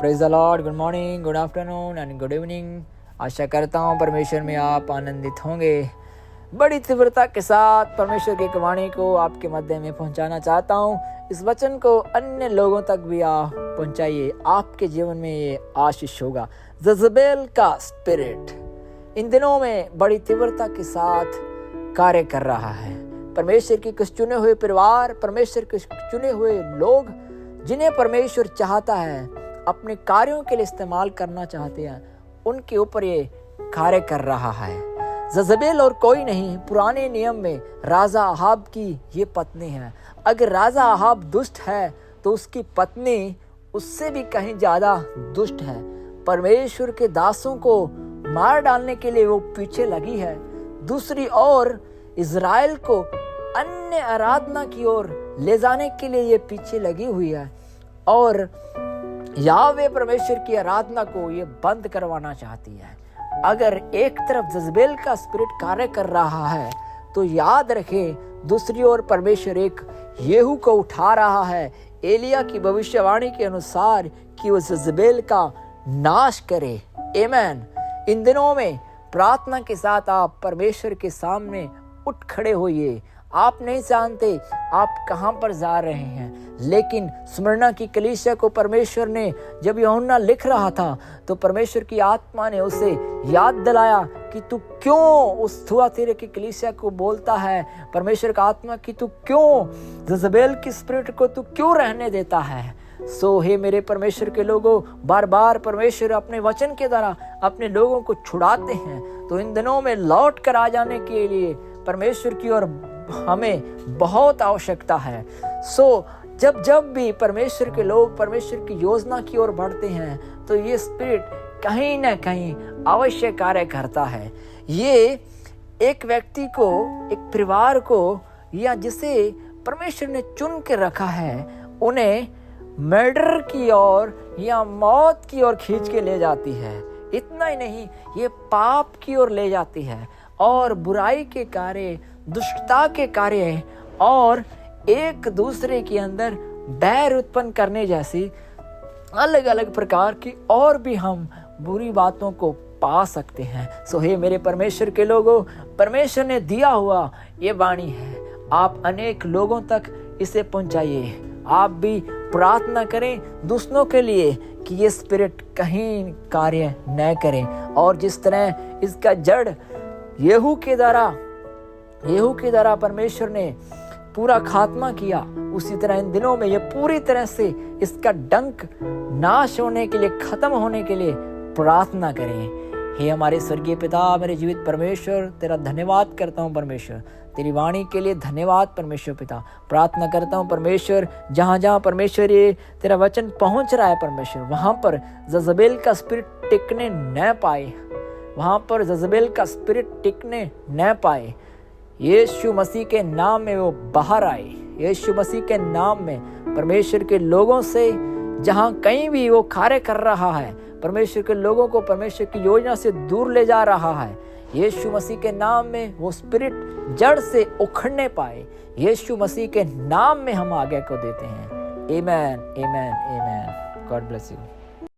Praise the Lord. Good morning, good afternoon and good evening. आशा करता हूँ परमेश्वर में आप आनंदित होंगे। बड़ी तीव्रता के साथ परमेश्वर की वाणी को आपके मध्य में पहुँचाना चाहता हूँ। इस वचन को अन्य लोगों तक भी आप पहुँचाइए, आपके जीवन में ये आशीष होगा। जज़बेल का स्पिरिट इन दिनों में बड़ी तीव्रता के साथ कार्य कर रहा है। परमेश्वर के कुछ चुने हुए परिवार, परमेश्वर के चुने हुए लोग जिन्हें परमेश्वर चाहता है, अपने कार्यों के लिए इस्तेमाल करना चाहते हैं, उनके ऊपर ये कार्य कर रहा है। जज़बेल और कोई नहीं, पुराने नियम में राजा अहाब की ये पत्नी है। अगर राजा अहाब दुष्ट है तो उसकी पत्नी उससे भी कहीं ज्यादा दुष्ट है। परमेश्वर के दासों को मार डालने के लिए वो पीछे लगी है। दूसरी ओर इज़राइल को अन्य आराधना की ओर ले जाने के लिए ये पीछे लगी हुई है और याहवे परमेश्वर की आराधना को ये बंद करवाना चाहती है। अगर एक तरफ जज़बेल का स्पिरिट कार्य कर रहा है तो याद रखें, दूसरी ओर परमेश्वर एक येहू को उठा रहा है एलिया की भविष्यवाणी के अनुसार कि वो जज़बेल का नाश करे। आमीन। इन दिनों में प्रार्थना के साथ आप परमेश्वर के सामने उठ खड़े होइए। आप नहीं जानते आप कहां पर जा रहे हैं, लेकिन स्मरणा की कलीसिया को परमेश्वर ने जब यूहन्ना लिख रहा था तो परमेश्वर की आत्मा ने उसे याद दिलाया कि तू क्यों उस थुआतीरा की कलीसिया को बोलता है, परमेश्वर का आत्मा कि तू क्यों जज़बेल की स्पिरिट को तू क्यों रहने देता है। सो हे मेरे परमेश्वर के लोगों, बार बार परमेश्वर अपने वचन के द्वारा अपने लोगों को छुड़ाते हैं। तो इन दिनों में लौट कर आ जाने के लिए परमेश्वर की ओर हमें बहुत आवश्यकता है। सो जब भी परमेश्वर के लोग परमेश्वर की योजना की ओर बढ़ते हैं तो ये स्पिरिट कहीं ना कहीं अवश्य कार्य करता है। ये एक व्यक्ति को, एक परिवार को, या जिसे परमेश्वर ने चुन के रखा है, उन्हें मर्डर की ओर या मौत की ओर खींच के ले जाती है। इतना ही नहीं, ये पाप की ओर ले जाती है और बुराई के कार्य, दुष्टता के कार्य और एक दूसरे के अंदर बैर उत्पन्न करने जैसी अलग अलग प्रकार की और भी हम बुरी बातों को पा सकते हैं। सो हे मेरे परमेश्वर के लोगों, परमेश्वर ने दिया हुआ ये वाणी है, आप अनेक लोगों तक इसे पहुंचाइए। आप भी प्रार्थना करें दूसरों के लिए कि ये स्पिरिट कहीं कार्य न करें और जिस तरह इसका जड़ येहू के द्वारा परमेश्वर ने पूरा खात्मा किया, उसी तरह इन दिनों में ये पूरी तरह से इसका डंक नाश होने के लिए, खत्म होने के लिए प्रार्थना करें। हे हमारे स्वर्गीय पिता, मेरे जीवित परमेश्वर, तेरा धन्यवाद करता हूँ परमेश्वर, तेरी वाणी के लिए धन्यवाद परमेश्वर पिता। प्रार्थना करता हूँ परमेश्वर, जहाँ जहाँ परमेश्वर ये तेरा वचन पहुँच रहा है परमेश्वर, वहाँ पर जज़बेल का स्पिरिट टिकने न पाए, वहाँ पर जज़बेल का स्पिरिट टिकने न पाए। यीशु मसीह के नाम में वो बाहर आए। यीशु मसीह के नाम में परमेश्वर के लोगों से जहाँ कहीं भी वो कार्य कर रहा है, परमेश्वर के लोगों को परमेश्वर की योजना से दूर ले जा रहा है, यीशु मसीह के नाम में वो स्पिरिट जड़ से उखड़ने पाए। यीशु मसीह के नाम में हम आज्ञा को देते हैं। आमीन, आमीन, आमीन। God bless you.